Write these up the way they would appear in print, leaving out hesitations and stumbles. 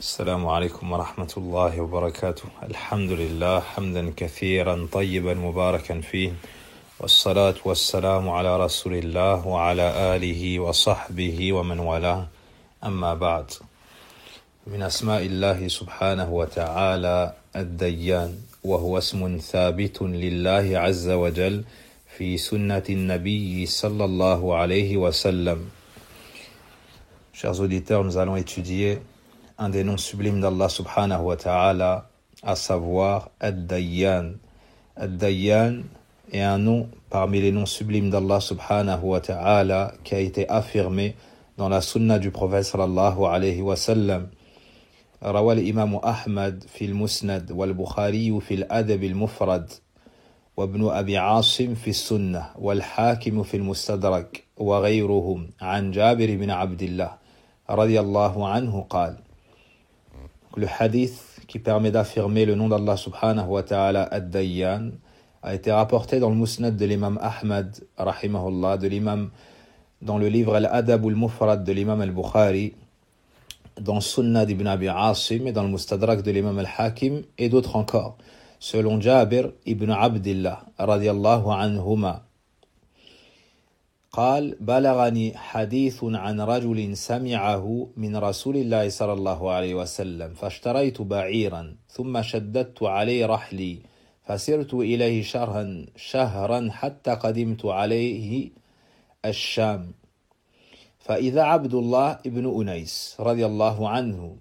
السلام عليكم ورحمة الله وبركاته. الحمد لله حمدا كثيرا طيبا مباركا فيه، والصلاة والسلام على رسول الله وعلى آله وصحبه ومن والاه. أما بعد، من أسماء الله سبحانه وتعالى الديان، وهو اسم ثابت لله عز وجل في سنة النبي صلى الله عليه وسلم. Chers auditeurs, nous allons étudier un des noms sublimes d'Allah subhanahu wa ta'ala, à savoir Ad-Dayyan. Ad-Dayyan est un nom parmi les noms sublimes d'Allah subhanahu wa ta'ala qui a été affirmé dans la sunna du prophète sallallahu alayhi wa sallam. روى الإمام أحمد في المسند والبخاري في الأدب المفرد وابن أبي عاصم في السنة والحاكم في المستدرك وغيرهم عن جابر بن عبد الله رضي الله عنه قال. Le hadith qui permet d'affirmer le nom d'Allah subhanahu wa ta'ala Ad-Dayyan a été rapporté dans le Musnad de l'imam Ahmad rahimahullah, de l'imam dans le livre Al-Adab al-Mufrad de l'imam al-Bukhari, dans Sunnah d'Ibn Abi Asim et dans le Mustadrak de l'imam al-Hakim et d'autres encore, selon Jabir ibn Abdillah radiyallahu anhuma. قال بلغني حديث عن رجل سمعه من رسول الله صلى الله عليه وسلم فاشتريت بعيرا ثم شددت عليه رحلي فسرت إليه شهرا حتى قدمت عليه الشام فإذا عبد الله ابن أنيس رضي الله عنه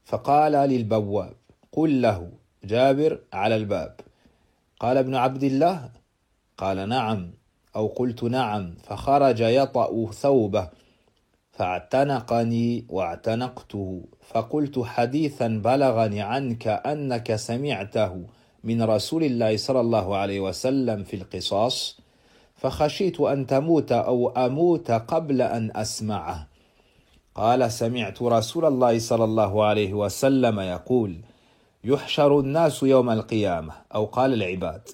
فقال للبواب قل له جابر على الباب. قال ابن عبد الله قال نعم أو قلت نعم، فخرج يطأ ثوبه فاعتنقني واعتنقته فقلت حديثا بلغني عنك أنك سمعته من رسول الله صلى الله عليه وسلم في القصاص فخشيت أن تموت أو أموت قبل أن أسمعه. قال سمعت رسول الله صلى الله عليه وسلم يقول يحشر الناس يوم القيامة أو قال العباد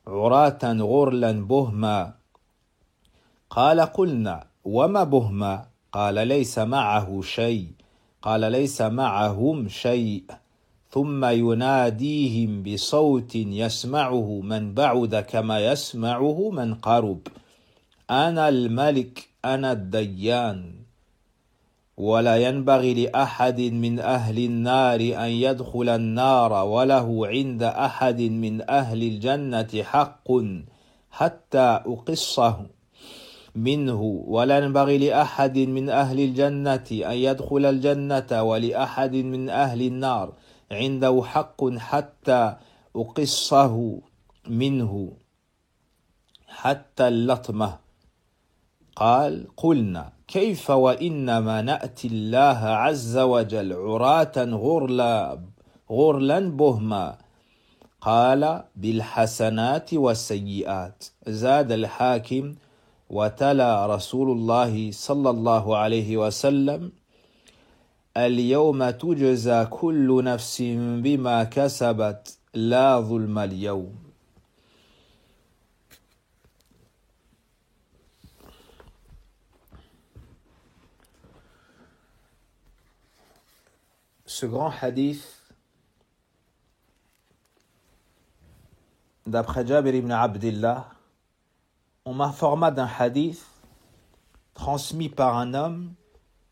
عراة غرلا بهما. قال قلنا وما بهما؟ قال ليس معه شيء. قال ليس معهم شيء. ثم يناديهم بصوت يسمعه من بعد كما يسمعه من قرب أنا الملك أنا الديان ولا ينبغي لأحد من أهل النار أن يدخل النار وله عند أحد من أهل الجنة حق حتى أقصه منه ولا ينبغي لأحد من أهل الجنة أن يدخل الجنة ولأحد من أهل النار عنده حق حتى أقصه منه حتى اللطمة. قال قلنا كيف وإنما نأتي الله عز وجل عراة غرلا بهما؟ قال بالحسنات والسيئات. زاد الحاكم وتلا رسول الله صلى الله عليه وسلم اليوم تجزى كل نفس بما كسبت لا ظلم اليوم. Ce grand hadith, d'après Jabir ibn Abdillah, on m'informa d'un hadith transmis par un homme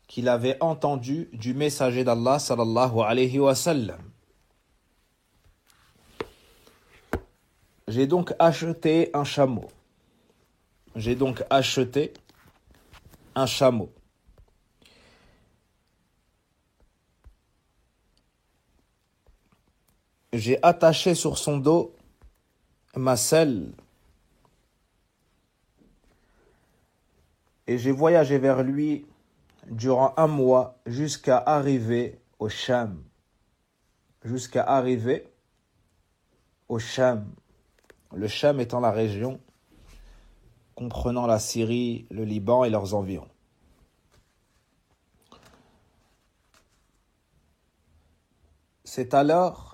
qu'il avait entendu du messager d'Allah sallallahu alayhi wa sallam. J'ai donc acheté un chameau. J'ai donc acheté un chameau. J'ai attaché sur son dos ma selle et j'ai voyagé vers lui durant un mois jusqu'à arriver au Sham. Jusqu'à arriver au Sham. Le Sham étant la région comprenant la Syrie, le Liban et leurs environs. C'est alors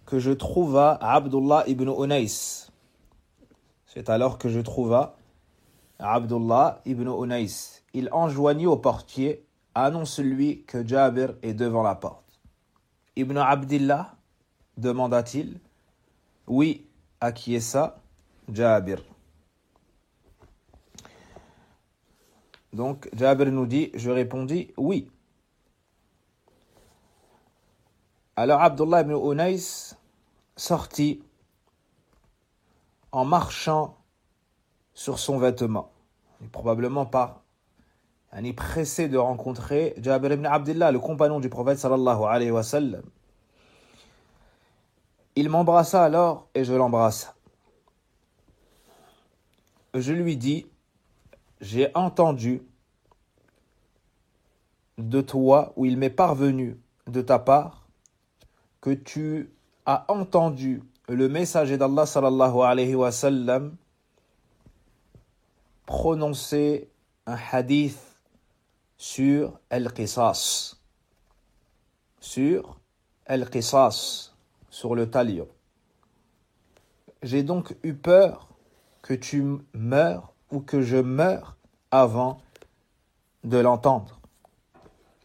que je trouva Abdullah ibn Unais. C'est alors que je trouva Abdullah ibn Unais, il enjoignit au portier, annonce-lui que Jabir est devant la porte. Ibn Abdillah, demanda-t-il, oui, à qui est ça? Jabir. Donc Jabir nous dit, je répondis, oui. Alors Abdullah ibn Unais sortit en marchant sur son vêtement, probablement pressé de rencontrer Jabir ibn Abdillah, le compagnon du prophète sallallahu alayhi wa sallam. Il m'embrassa alors et je l'embrassa. Je lui dis, j'ai entendu de toi, ou il m'est parvenu de ta part, que tu as entendu le messager d'Allah sallallahu alayhi wa sallam prononcer un hadith sur Al-Qisas, sur le talion. J'ai donc eu peur que tu meurs ou que je meure avant de l'entendre.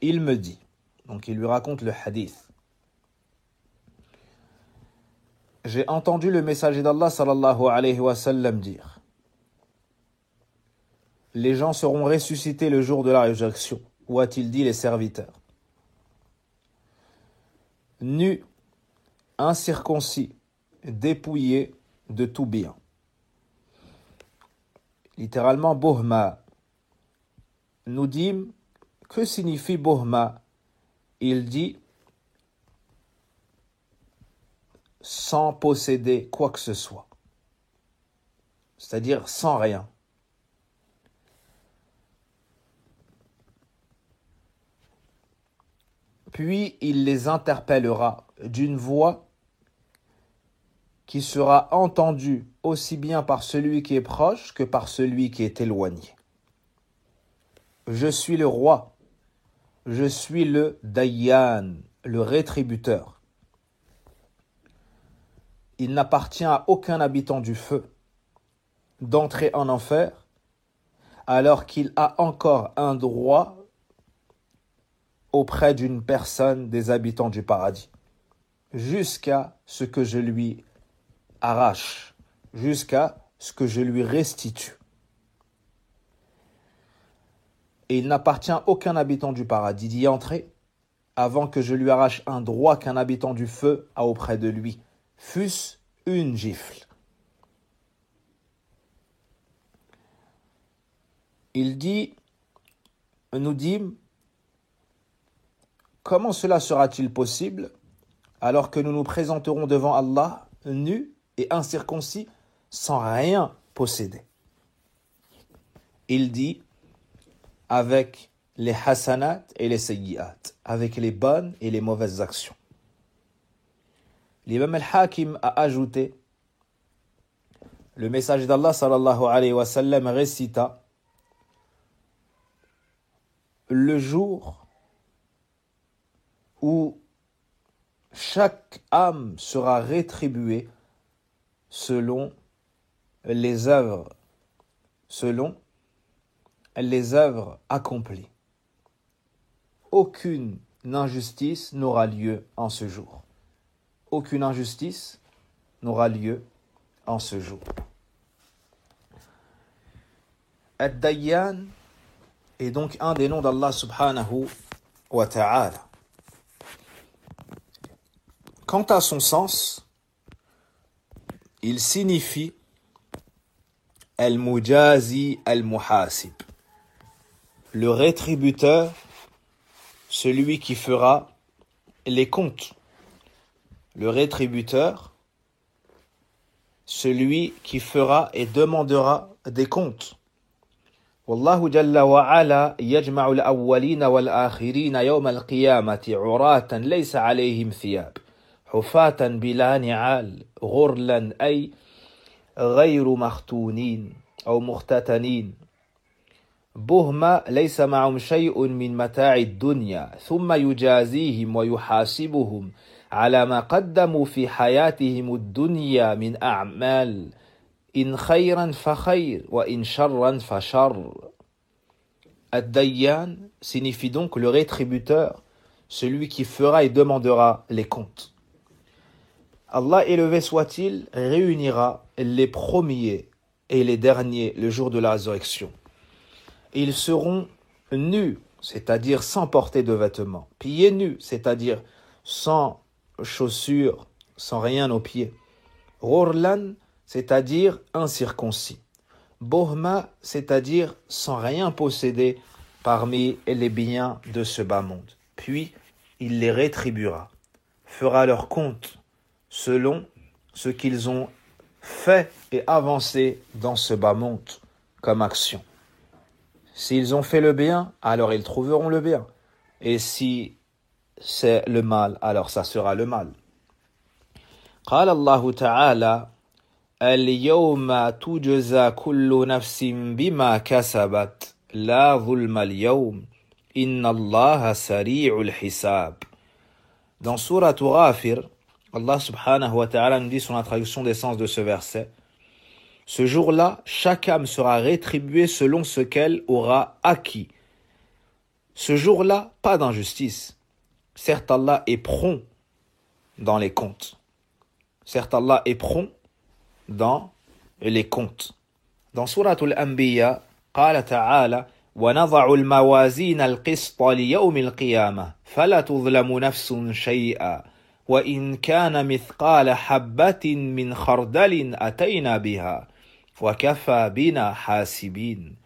Il me dit, donc il lui raconte le hadith. J'ai entendu le messager d'Allah sallallahu alayhi wa sallam dire: les gens seront ressuscités le jour de la résurrection. Ou a-t-il dit les serviteurs? Nus, incirconcis, dépouillés de tout bien. Littéralement, bohma. Nous dîmes, que signifie bohma? Il dit sans posséder quoi que ce soit, c'est-à-dire sans rien. Puis il les interpellera d'une voix qui sera entendue aussi bien par celui qui est proche que par celui qui est éloigné. Je suis le roi, je suis le Dayyan, le rétributeur. Il n'appartient à aucun habitant du feu d'entrer en enfer alors qu'il a encore un droit auprès d'une personne des habitants du paradis, jusqu'à ce que je lui arrache, jusqu'à ce que je lui restitue. Et il n'appartient à aucun habitant du paradis d'y entrer avant que je lui arrache un droit qu'un habitant du feu a auprès de lui, fût-ce une gifle. Il dit, nous dîmes, comment cela sera-t-il possible alors que nous nous présenterons devant Allah nus et incirconcis sans rien posséder? Il dit, avec les hasanat et les sayyiat, avec les bonnes et les mauvaises actions. L'imam al-Hakim a ajouté, le messager d'Allah sallallahu alayhi wa sallam récita: le jour où chaque âme sera rétribuée selon les œuvres accomplies. Aucune injustice n'aura lieu en ce jour. Aucune injustice n'aura lieu en ce jour. Ad-Dayyan est donc un des noms d'Allah subhanahu wa ta'ala. Quant à son sens, il signifie Al-Mujazi Al-Muhasib, le rétributeur, celui qui fera les comptes. Le rétributeur, celui qui fera et demandera des comptes. Wallahu jalla wa ala yajma'u al-awwalina wal-akhirina yawm al-qiyamati 'uratan laysa 'alayhim thiyab hufatan bila ni'al ghurlan ay ghayru makhtunin aw mukhtatanin buhma laysa ma'hum shay'un min mata'i ad-dunya thumma yujazihim wa yuhasibuhum على ما قدموا في حياتهم الدنيا من أعمال In khayran fa khayr, wa in sharran fa shar. Ad-Dayyan signifie donc le rétributeur, celui qui fera et demandera les comptes. Allah élevé soit-il réunira les premiers et les derniers le jour de la résurrection. Ils seront nus, c'est-à-dire sans porter de vêtements, pieds nus, c'est-à-dire sans chaussures, sans rien aux pieds. Ghurlan, c'est-à-dire incirconcis. Bohma, c'est-à-dire sans rien posséder parmi les biens de ce bas monde. Puis, il les rétribuera, fera leur compte selon ce qu'ils ont fait et avancé dans ce bas monde comme action. S'ils ont fait le bien, alors ils trouveront le bien. Et si c'est le mal, alors ça sera le mal. قال الله تعالى اليوم تجزى كل نفس بما كسبت لا ظلم اليوم إن الله سريع الحساب. Dans Sourate Ghafir, Allah subhanahu wa ta'ala nous dit sur la traduction des sens de ce verset: ce jour-là, chaque âme sera rétribuée selon ce qu'elle aura acquis. Ce jour-là, pas d'injustice. Certes, Allah est prompt dans les comptes. Certes, Allah est prompt dans les comptes. Dans Sourate Al-Anbiya, قال تعالى ونضع الموازين القسط ليوم القيامة فلا تظلم نفس شيئا وإن كان مثقال حبة من خردل أتينا بها وكفى بنا حاسبين.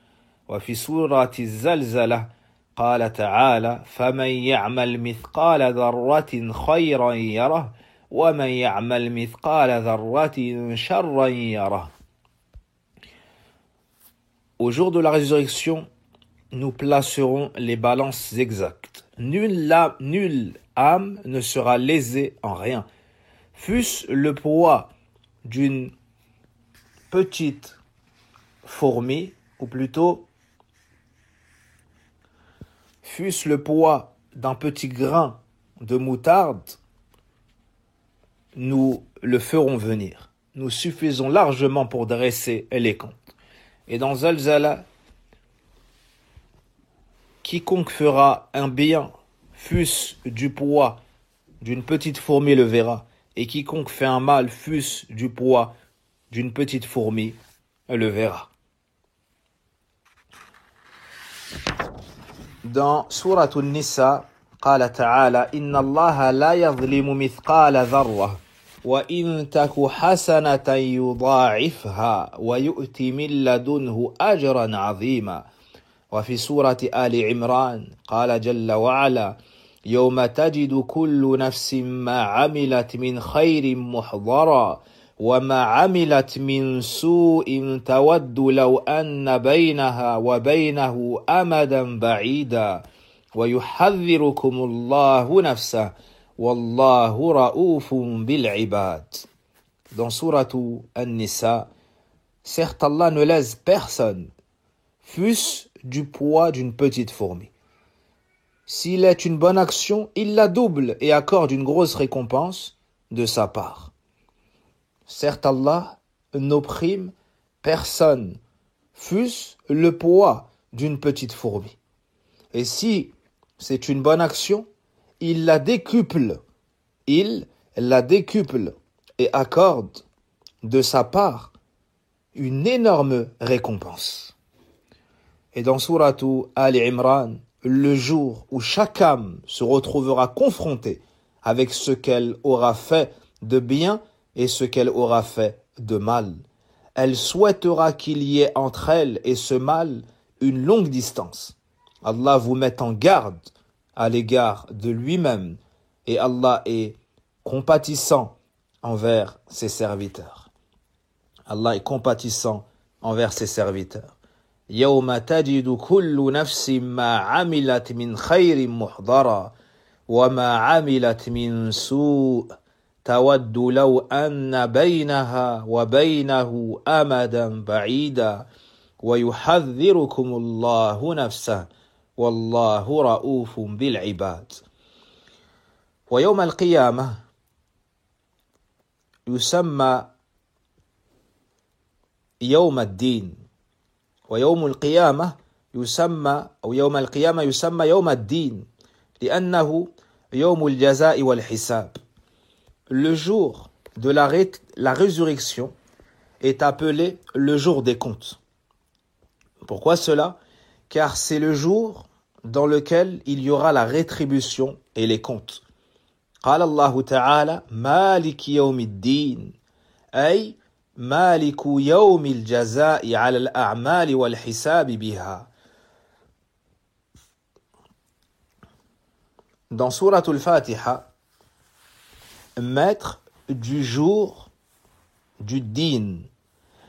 وفي سورة الزلزلة قال تعالى فمن يعمل مثقال ذرة خيرا يره ومن يعمل مثقال ذرة شرا يره. Au jour de la résurrection, nous placerons les balances exactes. Nulle âme ne sera lésée en rien. Fût-ce le poids d'une petite fourmi, ou plutôt, fût-ce le poids d'un petit grain de moutarde, nous le ferons venir. Nous suffisons largement pour dresser les comptes. Et dans Zalzala, quiconque fera un bien, fût-ce du poids d'une petite fourmi, le verra. Et quiconque fait un mal, fût-ce du poids d'une petite fourmi, le verra. Dans Sourate An-Nisa, قال تعالى إن الله لا يظلم مثقال ذرة وإن تك حسنة يضاعفها ويؤتي من لدنه أجرا عظيما. وفي سورة آل عمران قال جل وعلا يوم تجد كل نفس ما عملت من خير محضرا وما عملت من سوء تود لو أن بينها وبينه أمدا بعيدا ويحذركم الله نفسه والله رؤوف بالعباد. Dans Sourate An-Nisa, certes Allah ne lèse personne, fût-ce du poids d'une petite fourmi. S'il est une bonne action, il la double et accorde une grosse récompense de sa part. Certes Allah n'opprime personne, fût-ce le poids d'une petite fourmi. Et si c'est une bonne action, il la décuple et accorde de sa part une énorme récompense. Et dans Sourate Al Imran, le jour où chaque âme se retrouvera confrontée avec ce qu'elle aura fait de bien et ce qu'elle aura fait de mal, elle souhaitera qu'il y ait entre elle et ce mal une longue distance. Allah vous met en garde à l'égard de lui-même et Allah est compatissant envers ses serviteurs. Allah est compatissant envers ses serviteurs. يوم تجد كل نفس ما عملت من خير محضرا وما عملت من سوء تود لو أن بينها وبينه أمدا بعيدا ويحذركم الله نفسه والله رؤوف بالعباد. ويوم القيامة يسمى يوم الدين ويوم القيامة يسمى أو يوم القيامة يسمى يوم الدين لأنه يوم الجزاء والحساب. Le jour de la résurrection est appelé le jour des comptes. Pourquoi cela? Car c'est le jour dans lequel il y aura la rétribution et les comptes. قال الله تعالى مالك يوم الدين أي مالك يوم الجزاء على الأعمال والحساب بها. Dans Surat al-Fatiha, maître du jour du din,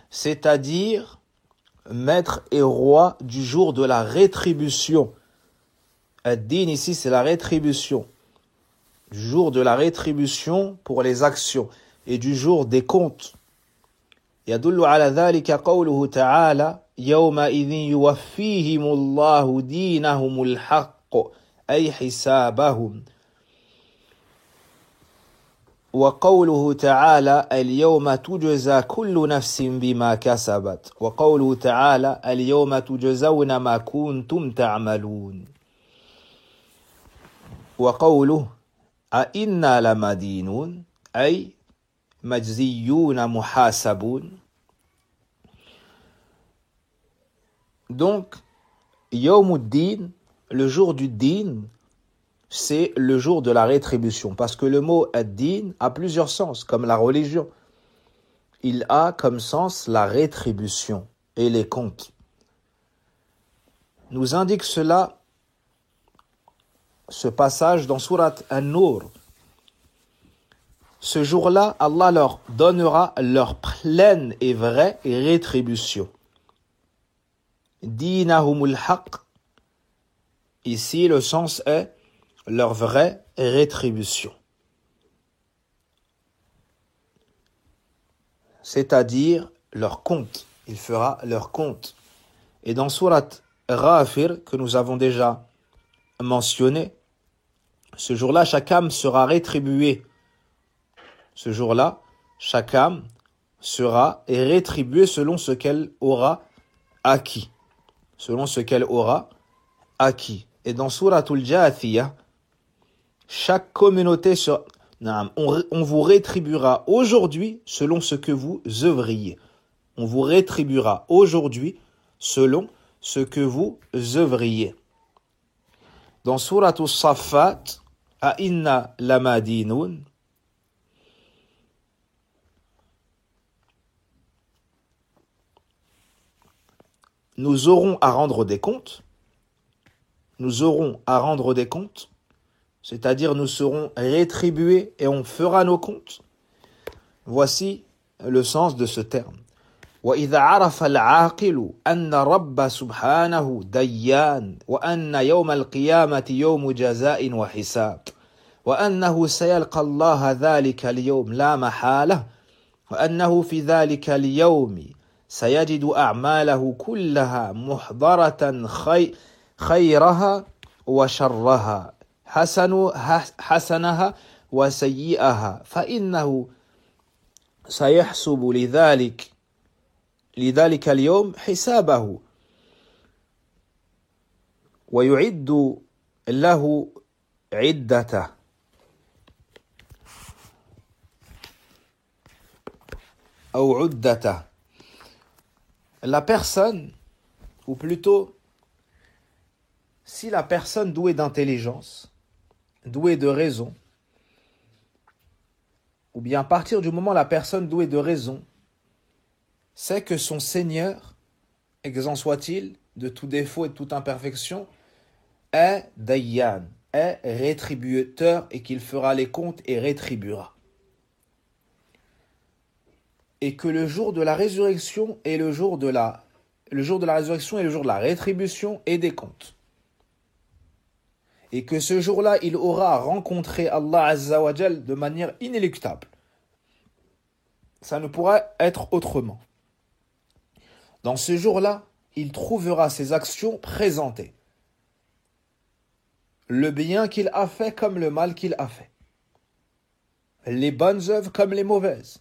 c'est-à-dire maître et roi du jour de la rétribution. Ad-din ici c'est la rétribution, du jour de la rétribution pour les actions et du jour des comptes. يدل على ذلك قوله تعالى يومئذ يوفيهم الله دينهم الحق أي حسابهم. وقوله تعالى اليوم تجزى كل نفس بما كسبت وقوله تعالى اليوم تجزون ما كنتم تعملون. وقوله أئنا لمدينون أي مجزيون محاسبون. Donc, Yawmuddin, le jour du din, c'est le jour de la rétribution. Parce que le mot ad-din a plusieurs sens, comme la religion. Il a comme sens la rétribution et les comptes. Nous indique cela, ce passage dans Surat An-Nur. Ce jour-là, Allah leur donnera leur pleine et vraie rétribution. Dinahumul haqq. Ici, le sens est leur vraie rétribution. C'est-à-dire leur compte. Il fera leur compte. Et dans Surat Ghafir, que nous avons déjà mentionné, ce jour-là, chaque âme sera rétribuée. Ce jour-là, chaque âme sera rétribuée selon ce qu'elle aura acquis. Selon ce qu'elle aura acquis. Et dans Suratul Jathiyah, chaque communauté sera... On vous rétribuera aujourd'hui selon ce que vous œuvriez. On vous rétribuera aujourd'hui selon ce que vous œuvriez. Dans Suratul Saffat, A'inna lamadinoun, nous aurons à rendre des comptes. Nous aurons à rendre des comptes. C'est-à-dire nous serons rétribués et on fera nos comptes. Voici le sens de ce terme. وَإِذَا عَرَفَ الْعَاقِلُ أَنَّ رَبَّ سُبْحَانَهُ دَيَّانٌ وَأَنَّ يَوْمَ الْقِيَامَةِ يَوْمُ جَزَاءٍ وَحِسَابٍ وَأَنَّهُ سَيَلْقَى اللَّهَ ذَلِكَ الْيَوْمِ لَا مَحَالَةَ وَأَنَّهُ فِي ذَلِكَ الْيَوْمِ سيجد أعماله كلها محضرة خيرها وشرها حسنها وسيئها فإنه سيحسب لذلك اليوم حسابه ويعد له عدته. أو عدته. La personne, ou plutôt, si la personne douée d'intelligence, douée de raison, ou bien à partir du moment où la personne douée de raison sait que son Seigneur, exempt soit-il de tout défaut et de toute imperfection, est Dayyan, est rétributeur et qu'il fera les comptes et rétribuera. Et que le jour de la résurrection est le jour de la résurrection est le jour de la rétribution et des comptes. Et que ce jour-là, il aura rencontré Allah Azza wa Jal de manière inéluctable. Ça ne pourra être autrement. Dans ce jour-là, il trouvera ses actions présentées. Le bien qu'il a fait comme le mal qu'il a fait. Les bonnes œuvres comme les mauvaises.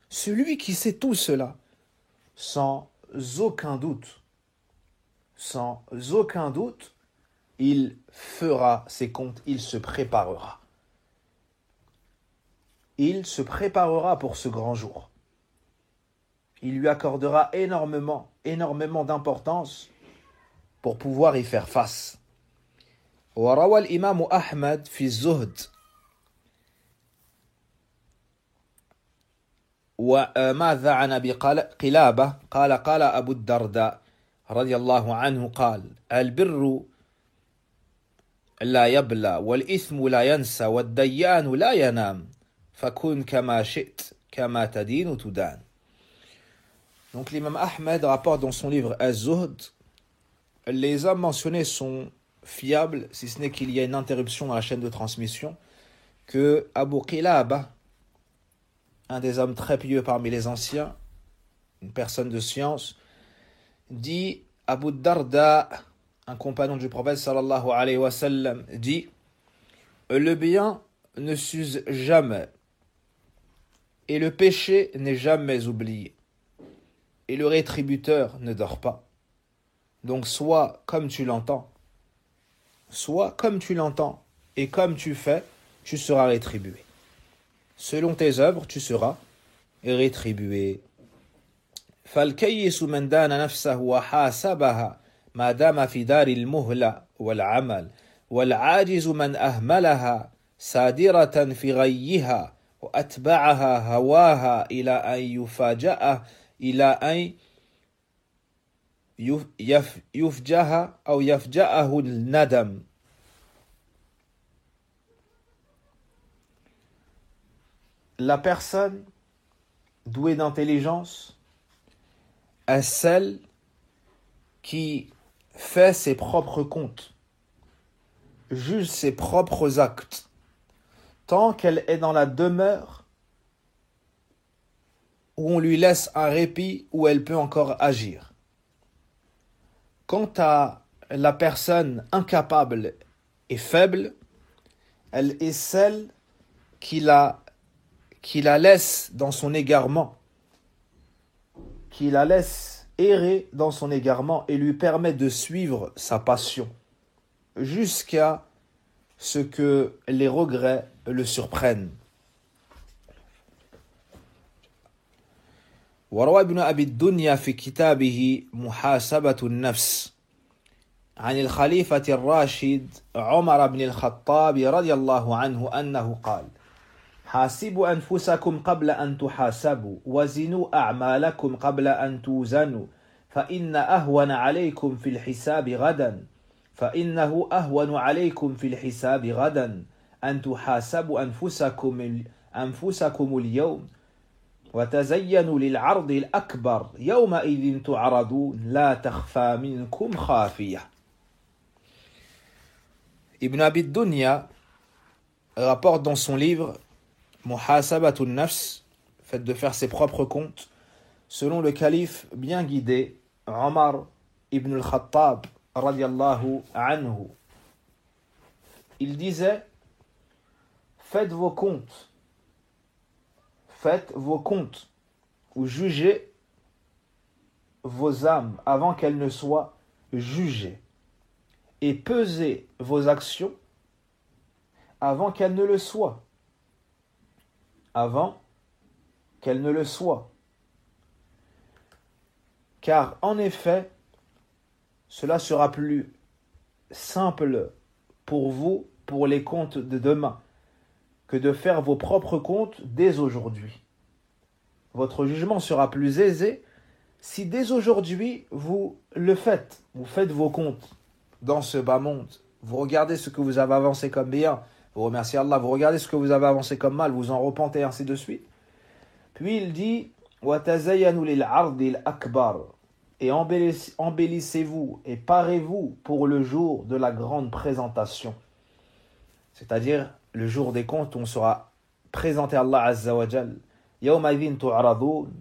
Celui qui sait tout cela, sans aucun doute, il fera ses comptes, il se préparera. Il se préparera pour ce grand jour. Il lui accordera énormément d'importance pour pouvoir y faire face. وروى الإمام أحمد في الزهد وماذا عن أبي قلابة قال أبو الدرداء رضي الله عنه قال البر لا يبلى والإثم لا ينسى والديان لا ينام فكن كما شئت كما تدين تدان. Donc l'imam Ahmed rapporte dans son livre Az-Zuhd, les hommes mentionnés sont fiables, si ce n'est qu'il y a une interruption dans la chaîne de transmission, que Abu Qilaba, un des hommes très pieux parmi les anciens, une personne de science, dit Abu Darda, un compagnon du prophète sallallahu alayhi wa sallam, dit le bien ne s'use jamais et le péché n'est jamais oublié et le rétributeur ne dort pas. Donc soit comme tu l'entends et comme tu fais, tu seras rétribué. Selon tes œuvres, tu seras rétribué. فالكيس من دان نفسه وحاسبها ما دام في دار المهلة والعمل والعاجز من أهملها سادرة في غيها وأتبعها هواها إلى أن يفجأه الندم. La personne douée d'intelligence est celle qui fait ses propres comptes, juge ses propres actes, tant qu'elle est dans la demeure où on lui laisse un répit, où elle peut encore agir. Quant à la personne incapable et faible, elle est celle qui la laisse dans son égarement, qui la laisse errer dans son égarement et lui permet de suivre sa passion jusqu'à ce que les regrets le surprennent. وروى ابن أبي الدنيا في كتابه محاسبة النفس عن الخليفة الراشد عمر بن الخطاب رضي الله عنه أنه قال حاسبوا أنفسكم قبل أن تحاسبوا وزنوا أعمالكم قبل أن توزنوا فإنه أهون عليكم في الحساب غدا أن تحاسبوا أنفسكم اليوم وتزينوا للعرض الأكبر يومئذ تعرضون لا تخفى منكم خافية. Ibn Abi Dunya rapporte dans son livre Muhasabatun Nafs, fait de faire ses propres comptes, selon le calife bien guidé Omar ibn al-Khattab radiyallahu anhu. Il disait faites vos comptes ou jugez vos âmes avant qu'elles ne soient jugées et pesez vos actions avant qu'elles ne le soient. Car en effet, cela sera plus simple pour vous, pour les comptes de demain, que de faire vos propres comptes dès aujourd'hui. Votre jugement sera plus aisé si dès aujourd'hui vous le faites. Vous faites vos comptes dans ce bas monde. Vous regardez ce que vous avez avancé comme bien, vous remerciez Allah, vous regardez ce que vous avez avancé comme mal, vous en repentez, ainsi de suite. Puis il dit وَتَزَيَّنُوا لِلْعَرْضِ الْأَكْبَرِ et embellissez-vous et parez-vous pour le jour de la grande présentation. C'est-à-dire le jour des comptes où on sera présenté à Allah Azza wa Jal. يَوْمَئِذٍ تُعْرَضُونَ.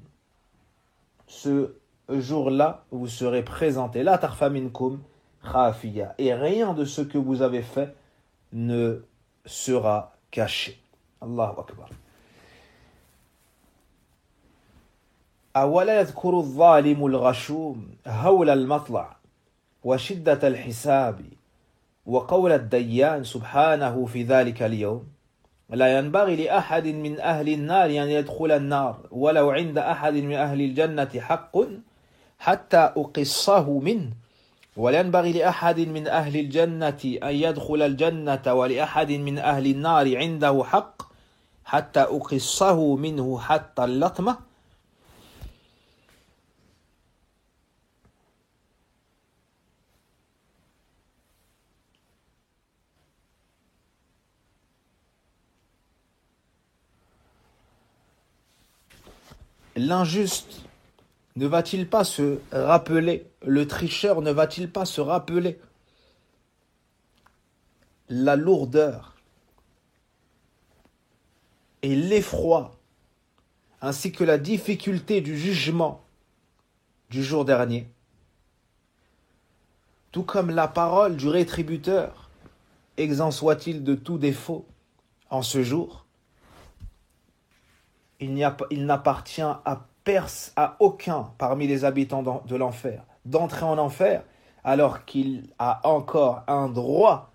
Ce jour-là, vous serez présenté. لَا تَخْفَى مِنْكُمْ خَافِيَةٌ. Et rien de ce que vous avez fait ne sera caché. Allahu Akbar. أولا يذكر الظالم الغشوم هول المطلع وشدة الحساب وقول الديان سبحانه في ذلك اليوم لا ينبغي لأحد من أهل النار أن يدخل النار ولو عند أحد من أهل الجنة حق حتى أقصه منه ولا ينبغي لأحد من أهل الجنة أن يدخل الجنة ولأحد من أهل النار عنده حق حتى أقصه منه حتى اللطمة. L'injuste ne va-t-il pas se rappeler, le tricheur ne va-t-il pas se rappeler la lourdeur et l'effroi ainsi que la difficulté du jugement du jour dernier, tout comme la parole du rétributeur, exempt soit-il de tout défaut en ce jour. Il n'appartient à aucun parmi les habitants de l'enfer d'entrer en enfer alors qu'il a encore un droit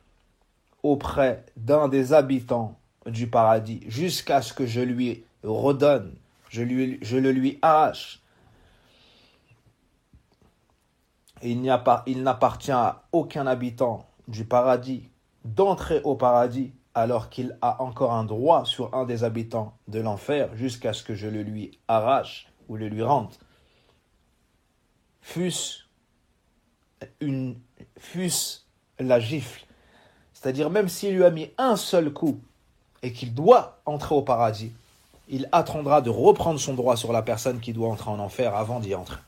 auprès d'un des habitants du paradis jusqu'à ce que je lui redonne, je le lui arrache. Et il n'appartient à aucun habitant du paradis d'entrer au paradis alors qu'il a encore un droit sur un des habitants de l'enfer jusqu'à ce que je le lui arrache ou le lui rende. Fût-ce la gifle, c'est-à-dire même s'il lui a mis un seul coup et qu'il doit entrer au paradis, il attendra de reprendre son droit sur la personne qui doit entrer en enfer avant d'y entrer.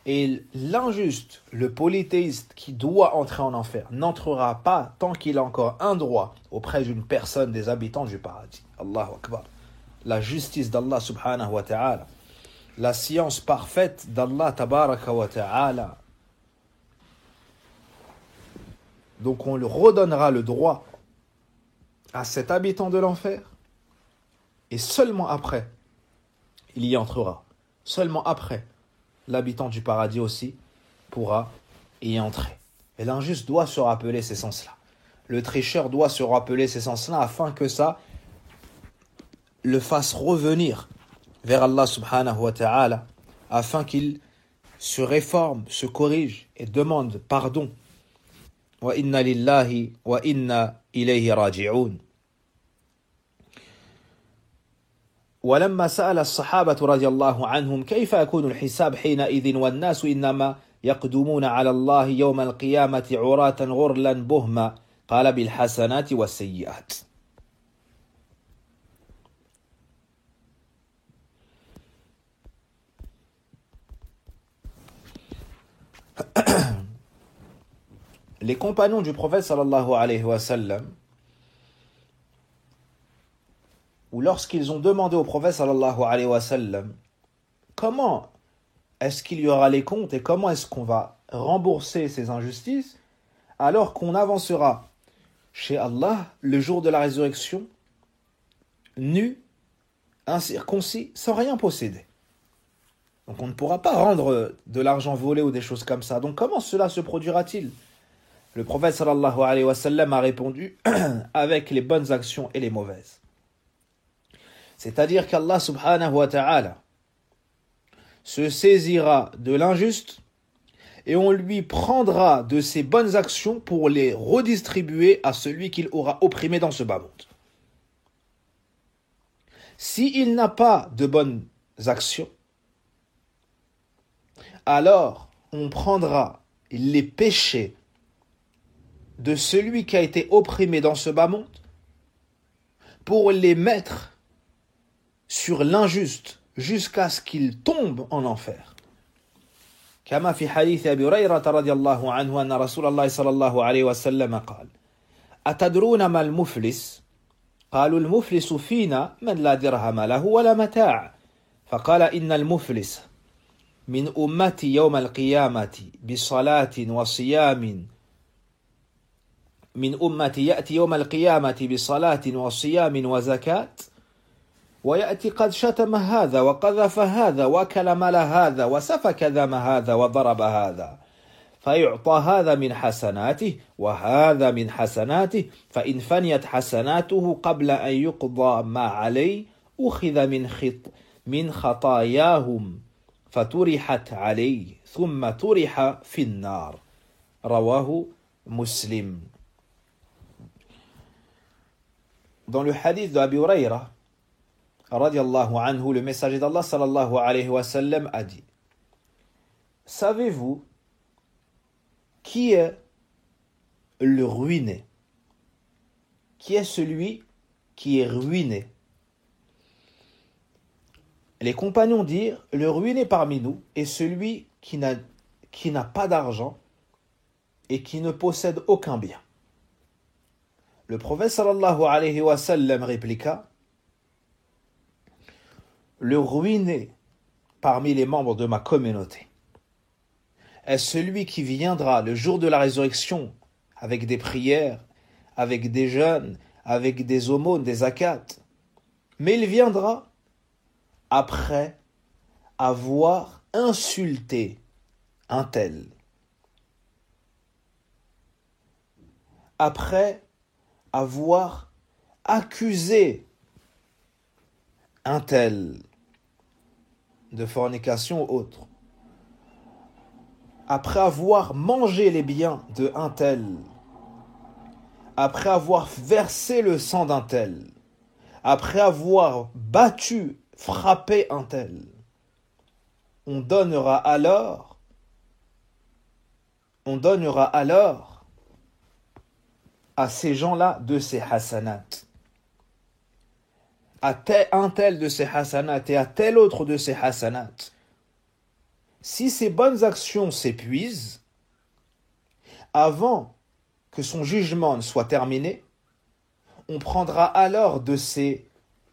Et l'injuste, le polythéiste qui doit entrer en enfer, n'entrera pas tant qu'il a encore un droit auprès d'une personne des habitants du paradis. Allahu Akbar. La justice d'Allah subhanahu wa ta'ala. La science parfaite d'Allah tabaraka wa ta'ala. Donc on lui redonnera le droit à cet habitant de l'enfer et seulement après, il y entrera. Seulement après, l'habitant du paradis aussi pourra y entrer. Et l'injuste doit se rappeler ces sens-là. Le tricheur doit se rappeler ces sens-là afin que ça le fasse revenir vers Allah subhanahu wa ta'ala, afin qu'il se réforme, se corrige et demande pardon. Wa inna lillahi wa inna ilayhi raji'un. ولما سأل الصحابة رضي الله عنهم كيف يكون الحساب حينئذ والناس إنما يقدمون على الله يوم القيامة عراة غرلا بهما قال بالحسنات والسيئات. Les compagnons du prophète sallallahu alayhi wa sallam, ou lorsqu'ils ont demandé au prophète sallallahu alayhi wa sallam comment est-ce qu'il y aura les comptes et comment est-ce qu'on va rembourser ces injustices alors qu'on avancera chez Allah le jour de la résurrection nu, incirconcis, sans rien posséder. Donc on ne pourra pas rendre de l'argent volé ou des choses comme ça. Donc comment cela se produira-t-il? Le prophète sallallahu alayhi wa sallam a répondu avec les bonnes actions et les mauvaises. C'est-à-dire qu'Allah subhanahu wa ta'ala se saisira de l'injuste et on lui prendra de ses bonnes actions pour les redistribuer à celui qu'il aura opprimé dans ce bas monde. S'il n'a pas de bonnes actions, alors on prendra les péchés de celui qui a été opprimé dans ce bas monde pour les mettre sur l'injuste jusqu'à ce qu'il tombe en enfer. كما في حديث أبي هريرة رضي الله عنه أن رسول الله صلى الله عليه وسلم قال أتدرون ما المفلس؟ قالوا المفلس فينا من لا درهم له ولا متاع فقال إن المفلس من أمتي يوم القيامة بصلاة وصيام من أمتي يأتي يوم القيامة بصلاة وصيام وزكاة ويأتي قد شتم هذا وقذف هذا وأكل مال هذا وسفك دم هذا وضرب هذا فيعطى هذا من حسناته وهذا من حسناته فإن فنيت حسناته قبل أن يقضى ما عليه أخذ من خطاياهم فطرحت عليه ثم طرح في النار رواه مسلم. Dans le hadith de Abi Huraira, radiallahu anhu, le messager d'Allah sallallahu alayhi wa sallam a dit: savez-vous qui est le ruiné? Qui est celui qui est ruiné? Les compagnons dirent: le ruiné parmi nous est celui qui n'a pas d'argent et qui ne possède aucun bien. Le prophète sallallahu alayhi wa sallam répliqua: le ruiné parmi les membres de ma communauté est celui qui viendra le jour de la résurrection avec des prières, avec des jeûnes, avec des aumônes, des zakats. Mais il viendra après avoir insulté un tel, après avoir accusé un tel de fornication ou autre, après avoir mangé les biens de un tel, après avoir versé le sang d'un tel, après avoir battu, frappé un tel, on donnera alors à ces gens-là de ces hasanats, à un tel de ces hasanats et à tel autre de ces hasanats. Si ces bonnes actions s'épuisent, avant que son jugement ne soit terminé, on prendra alors de ses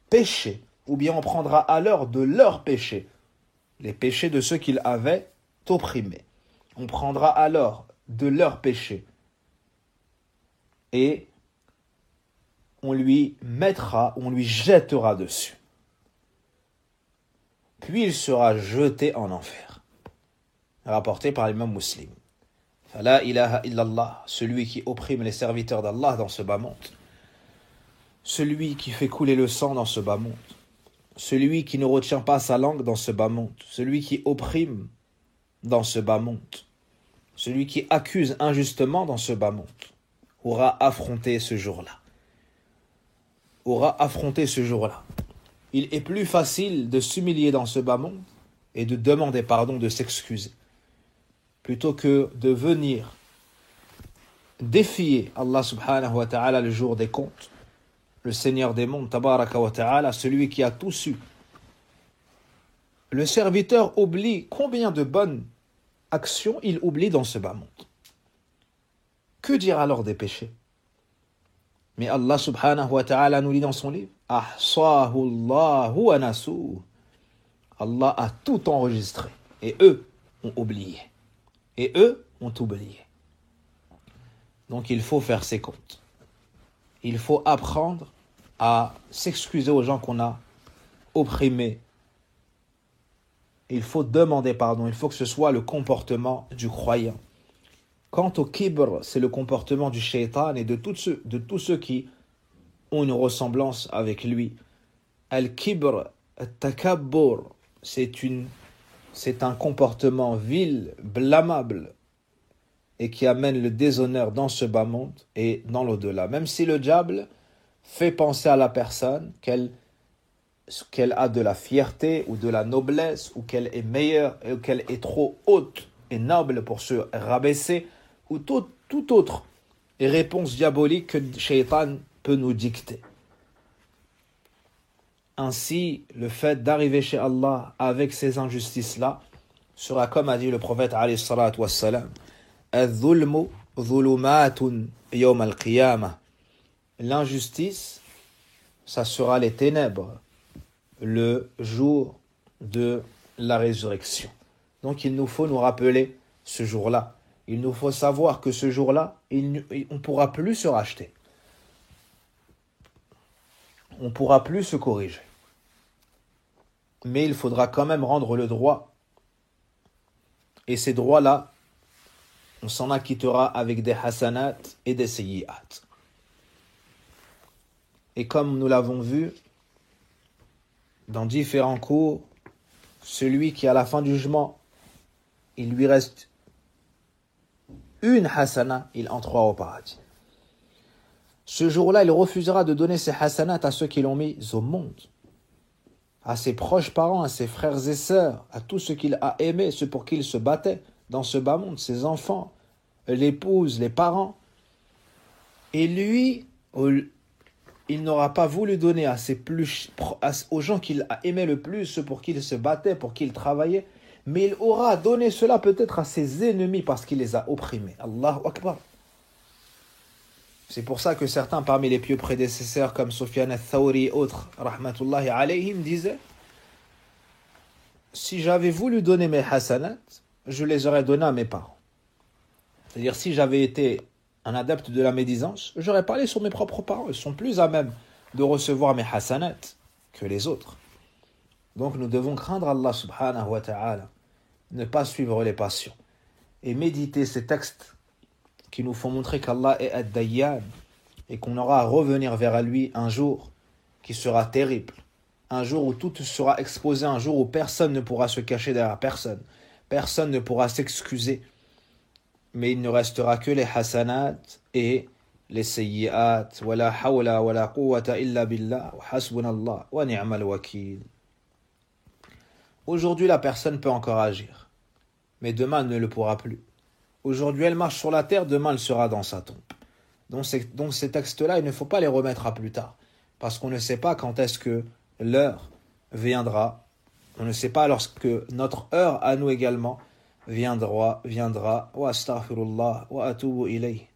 péchés, ou bien on prendra alors de leurs péchés, les péchés de ceux qu'il avait opprimés. On prendra alors de leurs péchés et on lui jettera dessus. Puis il sera jeté en enfer. Rapporté par l'imam Muslim. Fala ilaha illallah, celui qui opprime les serviteurs d'Allah dans ce bas monde, celui qui fait couler le sang dans ce bas monde, celui qui ne retient pas sa langue dans ce bas monde, celui qui opprime dans ce bas monde, celui qui accuse injustement dans ce bas monde, aura affronté ce jour-là. Il est plus facile de s'humilier dans ce bas monde et de demander pardon, de s'excuser, plutôt que de venir défier Allah subhanahu wa ta'ala le jour des comptes, le Seigneur des mondes, tabaraka wa ta'ala, celui qui a tout su. Le serviteur oublie combien de bonnes actions il oublie dans ce bas monde. Que dire alors des péchés? Mais Allah subhanahu wa ta'ala nous dit dans son livre: Ahsahu Allahu wa nasuh. Allah a tout enregistré et eux ont oublié. Donc il faut faire ses comptes. Il faut apprendre à s'excuser aux gens qu'on a opprimés. Il faut demander pardon. Il faut que ce soit le comportement du croyant. Quant au kibr, c'est le comportement du shaitan et de tous ceux qui ont une ressemblance avec lui. Al-kibr, al-takabbur, c'est un comportement vil, blâmable, et qui amène le déshonneur dans ce bas monde et dans l'au-delà. Même si le diable fait penser à la personne qu'elle a de la fierté ou de la noblesse, ou qu'elle est meilleure, ou qu'elle est trop haute et noble pour se rabaisser, ou toute autre réponse diabolique que Shaitan peut nous dicter. Ainsi, le fait d'arriver chez Allah avec ces injustices-là sera, comme a dit le prophète alayhi salatu wassalam, al-dhulmu dhulumatun yawm al-qiyamah. L'injustice, ça sera les ténèbres le jour de la résurrection. Donc il nous faut nous rappeler ce jour-là. Il nous faut savoir que ce jour-là, on ne pourra plus se racheter. On ne pourra plus se corriger. mais il faudra quand même rendre le droit. Et ces droits-là, on s'en acquittera avec des hasanat et des sayyi'at. Et comme nous l'avons vu dans différents cours, celui qui à la fin du jugement, il lui reste une hasana, il entrera au paradis. Ce jour-là, il refusera de donner ses hasanat à ceux qui l'ont mis au monde, à ses proches parents, à ses frères et sœurs, à tous ceux qu'il a aimés, ceux pour qui il se battait dans ce bas monde, ses enfants, l'épouse, les parents. Et lui, il n'aura pas voulu donner aux gens qu'il a aimés le plus, ceux pour qui il se battait, pour qui il travaillait, mais il aura donné cela peut-être à ses ennemis parce qu'il les a opprimés. Allahu Akbar. C'est pour ça que certains parmi les pieux prédécesseurs comme Sufyan al-Thawri et autres, rahmatullahi alayhim, disaient: si j'avais voulu donner mes hasanat, je les aurais donnés à mes parents. C'est-à-dire, si j'avais été un adepte de la médisance, j'aurais parlé sur mes propres parents. Ils sont plus à même de recevoir mes hasanat que les autres. Donc nous devons craindre Allah subhanahu wa ta'ala, ne pas suivre les passions et méditer ces textes qui nous font montrer qu'Allah est ad-Dayyan et qu'on aura à revenir vers lui un jour qui sera terrible, un jour où tout sera exposé, un jour où personne ne pourra se cacher derrière personne, personne ne pourra s'excuser, mais il ne restera que les hasanat et les sayyi'at. Wala hawla wala quwwata illa billah wa hasbunallah wa ni'mal wakil. Aujourd'hui, la personne peut encore agir, mais demain, elle ne le pourra plus. Aujourd'hui, elle marche sur la terre, demain, elle sera dans sa tombe. Donc ces textes-là, il ne faut pas les remettre à plus tard, parce qu'on ne sait pas quand est-ce que l'heure viendra. On ne sait pas lorsque notre heure à nous également viendra. Wa astaghfirullah wa atubu ilayh.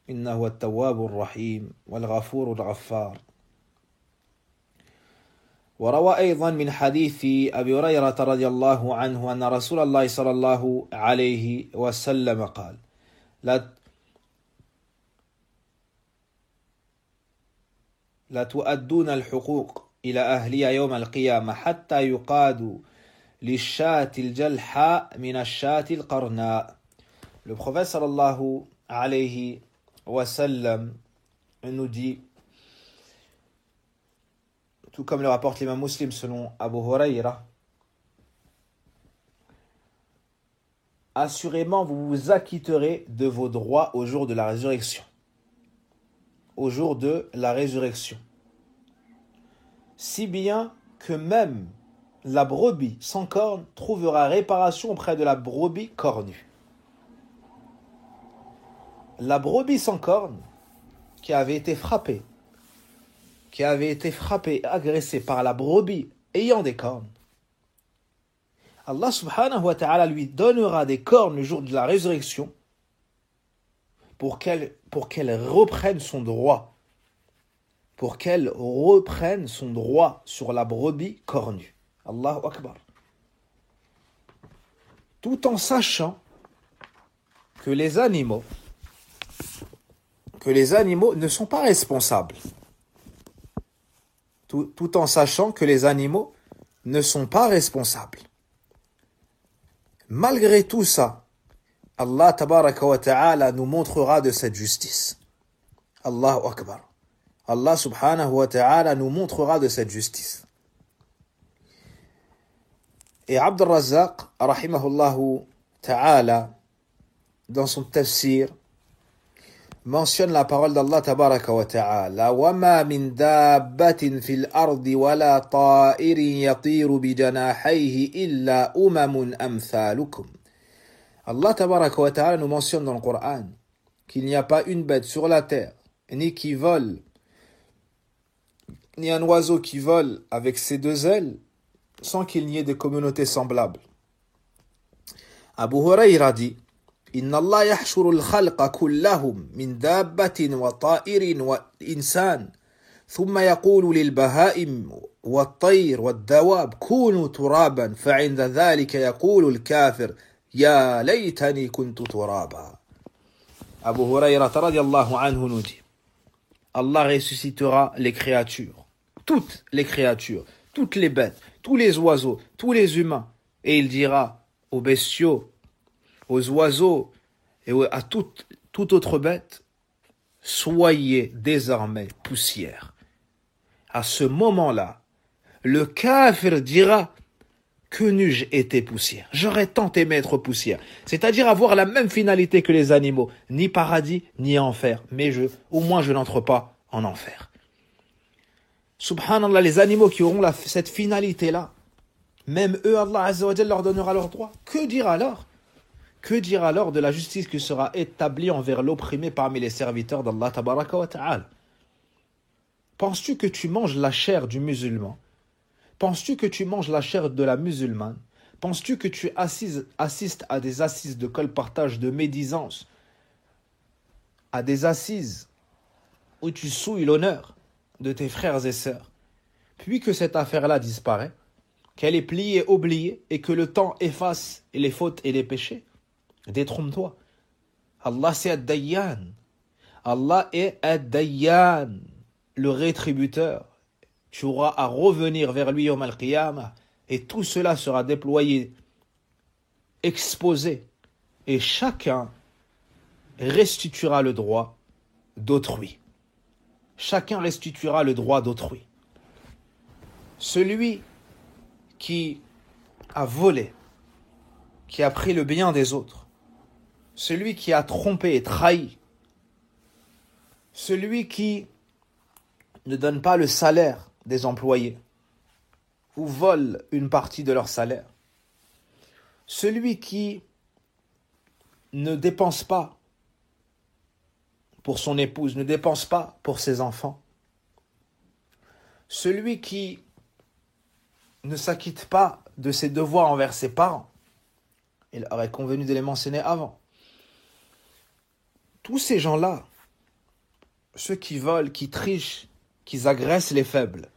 Innahu at-tawwabur rahim wal ghafurur ghaffar. وروى أيضا من حديث أبي هريرة رضي الله عنه أن رسول الله صلى الله عليه وسلم قال: لا تؤدون الحقوق إلى أهلها يوم القيامة حتى يقاد للشاة الجلحاء من الشاة القرناء. Le prophète sallallahu alayhi wa sallam nous dit, tout comme le rapporte l'imam Muslim selon Abu Huraira: assurément vous vous acquitterez de vos droits au jour de la résurrection. Au jour de la résurrection. Si bien que même la brebis sans corne trouvera réparation auprès de la brebis cornue. La brebis sans corne qui avait été frappée, agressée par la brebis ayant des cornes, Allah subhanahu wa ta'ala lui donnera des cornes le jour de la résurrection pour qu'elle reprenne son droit, sur la brebis cornue. Allahu Akbar. Tout en sachant que les animaux ne sont pas responsables. Tout en sachant que les animaux ne sont pas responsables. Malgré tout ça, Allah tabaraka wa ta'ala nous montrera de cette justice. Allahu Akbar. Allah subhanahu wa ta'ala nous montrera de cette justice. Et Abd al-Razzaq, rahimahullahu ta'ala, dans son tafsir, mentionne la parole d'Allah tabaraka wa ta'ala: وَمَا مِن دَابَّةٍ فِي الْأَرْضِ وَلَا طَائِرٍ يَطِيرُ بِجَنَاحَيْهِ إِلَّا أُمَمٌ أَمْثَالُكُمْ. Allah tabaraka wa ta'ala nous mentionne dans le Coran qu'il n'y a pas une bête sur la terre, ni qui vole, ni un oiseau qui vole avec ses deux ailes, sans qu'il n'y ait des communautés semblables. Abu Huraira dit: إن الله يحشر الخلق كلهم من دابة وطائر وإنسان ثم يقول للبهائم والطير والدواب كونوا ترابا فعند ذلك يقول الكافر يا ليتني كنت ترابا. Abu Huraira radiyallahu anhu nous dit: Allah ressuscitera les créatures, toutes les bêtes, tous les oiseaux, tous les humains. Et il dira aux bestiaux, aux oiseaux et à toute autre bête, soyez désormais poussière. À ce moment-là, le kafir dira, que n'eus-je été poussière? J'aurais tant aimé être poussière. C'est-à-dire avoir la même finalité que les animaux, ni paradis, ni enfer. Mais au moins je n'entre pas en enfer. Subhanallah, les animaux qui auront cette finalité-là, même eux, Allah Azza wa Jalla leur donnera leurs droits. Que dire alors? Que dire alors de la justice qui sera établie envers l'opprimé parmi les serviteurs d'Allah Tabaraka wa Ta'ala? Penses-tu que tu manges la chair du musulman? Penses-tu que tu manges la chair de la musulmane? Penses-tu que tu assistes à des assises de colpartage, de médisance, à des assises où tu souilles l'honneur de tes frères et sœurs, puis que cette affaire-là disparaît, qu'elle est pliée, oubliée, et que le temps efface les fautes et les péchés? Détrompe-toi. Allah c'est Ad-Dayyan. Allah est Ad-Dayyan, le rétributeur. Tu auras à revenir vers lui Yawm al-Qiyamah, et tout cela sera déployé, exposé, et chacun restituera le droit d'autrui. Chacun restituera le droit d'autrui. Celui qui a volé, qui a pris le bien des autres, celui qui a trompé et trahi, celui qui ne donne pas le salaire des employés ou vole une partie de leur salaire, celui qui ne dépense pas pour son épouse, ne dépense pas pour ses enfants, celui qui ne s'acquitte pas de ses devoirs envers ses parents, il aurait convenu de les mentionner avant. Tous ces gens-là, ceux qui volent, qui trichent, qui agressent les faibles,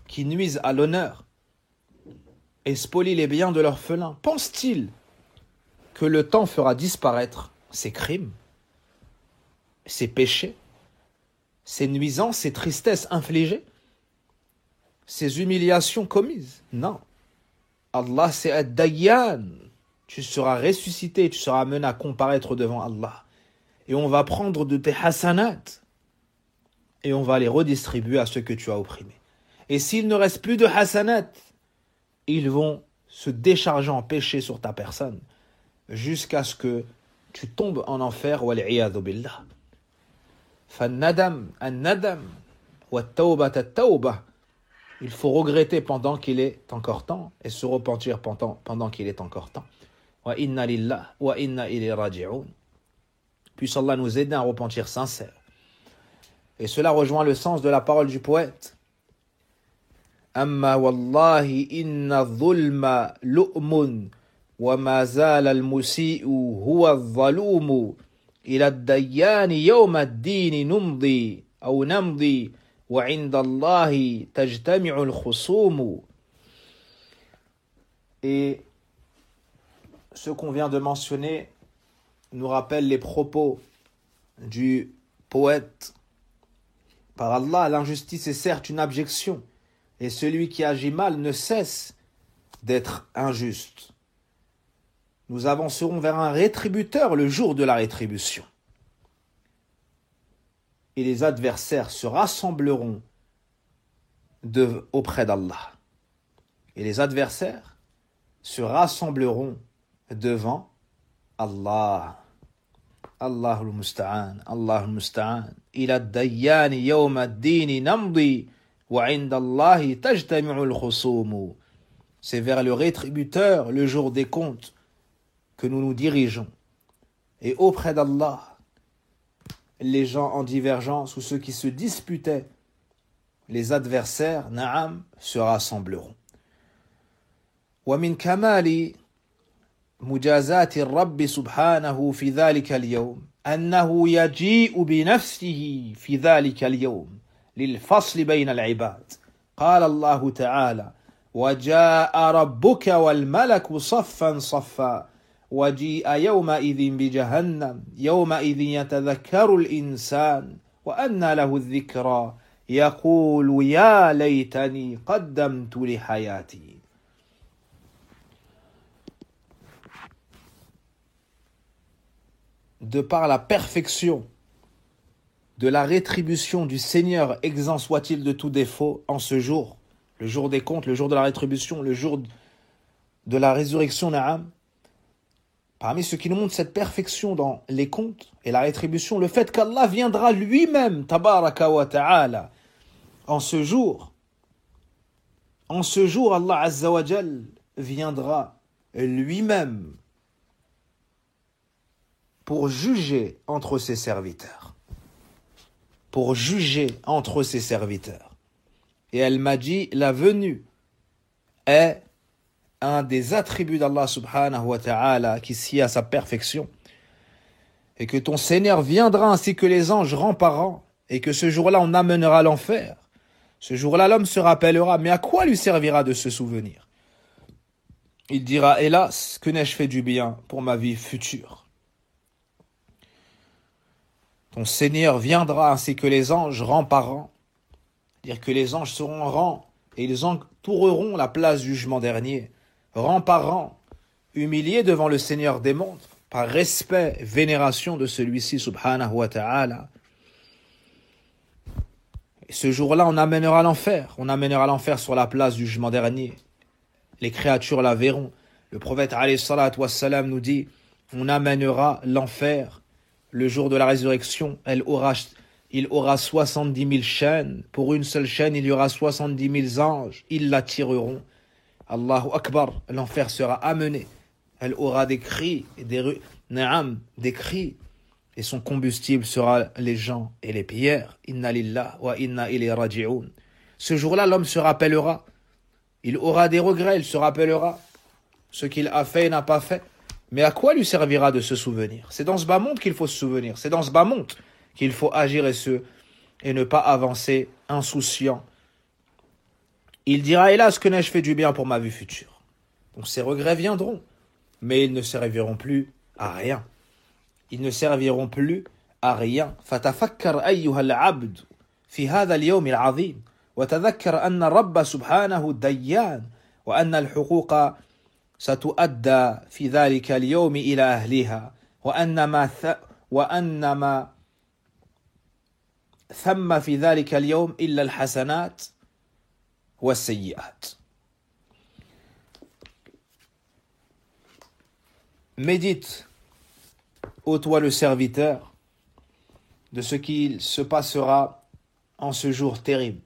qui nuisent à l'honneur et spolient les biens de l'orphelin, pensent-ils que le temps fera disparaître ces crimes, ces péchés, ces nuisances, ces tristesses infligées, ces humiliations commises? Non. Allah c'est Ad-Dayyan. Tu seras ressuscité, tu seras amené à comparaître devant Allah. Et on va prendre de tes hasanat et on va les redistribuer à ceux que tu as opprimés. Et s'il ne reste plus de hasanat, ils vont se décharger en péché sur ta personne jusqu'à ce que tu tombes en enfer. Wal-'iyadhu billah. Fan-nadam, an-nadam, wat-tawbat at-tawbah. Il faut regretter pendant qu'il est encore temps et se repentir pendant qu'il est encore temps. Wa inna lillah wa inna ilayhi raji'un. Puisse Allah nous aider à un repentir sincère. Et cela rejoint le sens de la parole du poète. Amma wallahi inna dhulma lu'mun wa ma zala al-musi'u huwa al-zalumu ila ad-dayyani yawma ad-dini numdi aw namdi wa 'inda Allahi tajtami'u al-khusumu. Et ce qu'on vient de mentionner nous rappelle les propos du poète. Par Allah, l'injustice est certes une abjection, et celui qui agit mal ne cesse d'être injuste. Nous avancerons vers un rétributeur le jour de la rétribution. Et les adversaires se rassembleront auprès d'Allah. Et les adversaires se rassembleront devant Allah. Allahul musta'an, Allahul musta'an. Ila ad-dayyani yawma ad-dini namdi wa 'inda Allahi tajtami'u al-khusumu. C'est vers le rétributeur, le jour des comptes, que nous nous dirigeons. Et auprès d'Allah, les gens en divergence ou ceux qui se disputaient, les adversaires, na'am, se rassembleront. Wa min kamali مجازات الرب سبحانه في ذلك اليوم أنه يجيء بنفسه في ذلك اليوم للفصل بين العباد. قال الله تعالى وجاء ربك والملك صفا صفا وجيء يومئذ بجهنم يومئذ يتذكر الإنسان وأنى له الذكرى يقول يا ليتني قدمت لحياتي. de par la perfection de la rétribution du Seigneur, exempt soit-il de tout défaut, en ce jour, le jour des comptes, le jour de la rétribution, le jour de la résurrection, na'am. Parmi ceux qui nous montrent cette perfection dans les comptes et la rétribution, le fait qu'Allah viendra lui-même, tabaraka wa ta'ala, en ce jour, Allah Azza wa Jal viendra lui-même pour juger entre ses serviteurs. Pour juger entre ses serviteurs. Et elle m'a dit, la venue est un des attributs d'Allah subhanahu wa ta'ala qui s'y a sa perfection. Et que ton Seigneur viendra ainsi que les anges rang par rang. Et que ce jour-là, on amènera l'enfer. Ce jour-là, l'homme se rappellera. Mais à quoi lui servira de se souvenir? Il dira, hélas, que n'ai-je fait du bien pour ma vie future? Ton Seigneur viendra ainsi que les anges rang par rang. C'est-à-dire que les anges seront en rang et ils entoureront la place du jugement dernier. Rang par rang, humiliés devant le Seigneur des mondes, par respect, vénération de celui-ci, subhanahu wa ta'ala. Et ce jour-là, on amènera l'enfer. On amènera l'enfer sur la place du jugement dernier. Les créatures la verront. Le prophète, alayhi salatu wassalam, nous dit, on amènera l'enfer le jour de la résurrection. Il aura 70 000 chaînes. Pour une seule chaîne, il y aura 70 000 anges. Ils la tireront. Allahu Akbar, l'enfer sera amené. Elle aura des cris, des cris. Et son combustible sera les gens et les pierres. Inna lillah wa inna ilayhi raji'un. Ce jour-là, l'homme se rappellera. Il aura des regrets, il se rappellera. Ce qu'il a fait et n'a pas fait. Mais à quoi lui servira de se souvenir? C'est dans ce bas monde qu'il faut se souvenir. C'est dans ce bas monde qu'il faut agir et ne pas avancer insouciant. Il dira, hélas, que n'ai-je fait du bien pour ma vie future? Donc ces regrets viendront, mais ils ne serviront plus à rien. Ils ne serviront plus à rien. فَتَفَكَّرْ أَيُّهَا الْعَبْدُ فِي هَذَا الْيَوْمِ الْعَظِيمِ وَتَذَكَّرْ أَنَّ الرَّبَّ سُبْحَانَهُ دَيَّانٌ وَأَنَّ الْحُقُوقَ ستؤدى في ذلك اليوم إلى أهلها وأن ما ثم في ذلك اليوم إلا الحسنات والسيئات. Médite, ô toi le serviteur, de ce qu'il se passera en ce jour terrible.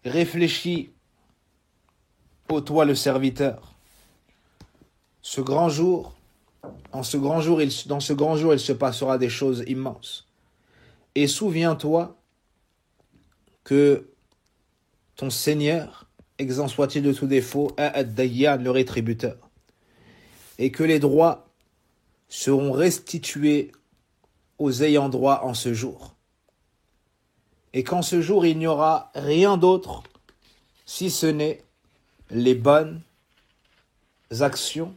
Réfléchis, ô toi le serviteur, ce grand jour, dans ce grand jour, il se passera des choses immenses. Et souviens-toi que ton Seigneur, exempt soit-il de tout défaut, est Ad-Dayyan, le rétributeur, et que les droits seront restitués aux ayants droit en ce jour. Et qu'en ce jour, il n'y aura rien d'autre si ce n'est les bonnes actions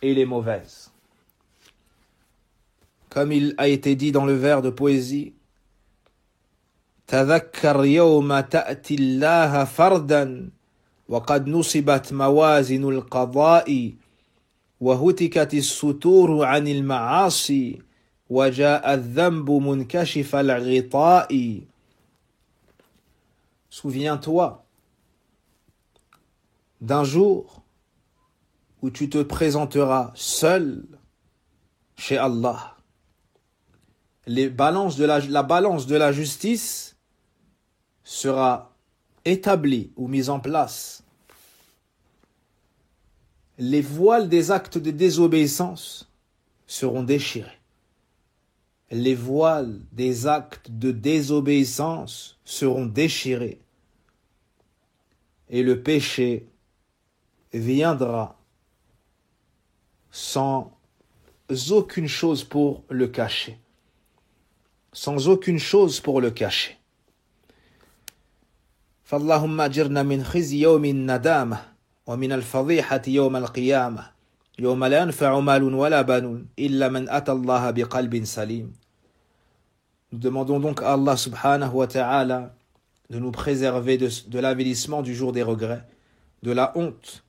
et les mauvaises. Comme il a été dit dans le vers de poésie, تذكر يوم تأتي الله فردا وقد نصبت موازن القضاء وهتكت الستور عن المعاصي وجاء الذنب منكشف الغطاء. Souviens-toi d'un jour où tu te présenteras seul chez Allah. La balance de la justice sera établie ou mise en place. Les voiles des actes de désobéissance seront déchirés. Les voiles des actes de désobéissance seront déchirés. Et le péché viendra sans aucune chose pour le cacher. Sans aucune chose pour le cacher. فاللهم أجرنا من خزي يوم الندامة ومن الفضيحة يوم القيامة يوم لا ينفع مال ولا بنون إلا من أتى الله بقلب سليم. Nous demandons donc à Allah subhanahu wa ta'ala de nous préserver de l'avilissement du jour des regrets, de la honte,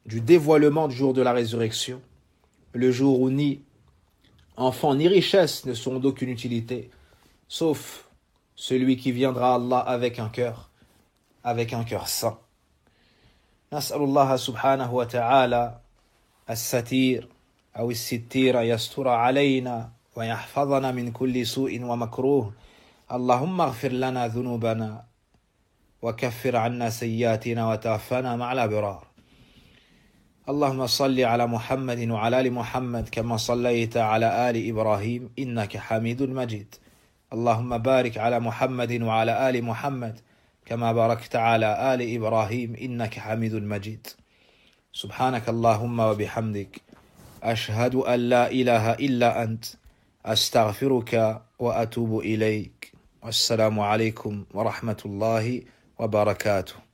du dévoilement du jour de la résurrection, le jour où ni enfants ni richesses ne seront d'aucune utilité, sauf celui qui viendra à Allah avec un cœur saint. نسأل الله سبحانه وتعالى الستير أو الستير يستر علينا ويحفظنا من كل سوء ومكروه. اللهم اغفر لنا ذنوبنا وكفر عنا سيئاتنا وتوفنا مع الأبرار. اللهم صل على محمد وعلى آل محمد كما صليت على آل إبراهيم إنك حميد مجيد. اللهم بارك على محمد وعلى آل محمد كما باركت على آل إبراهيم إنك حميد مجيد. سبحانك اللهم وبحمدك أشهد أن لا إله إلا أنت أستغفرك وأتوب إليك. والسلام عليكم ورحمة الله وبركاته.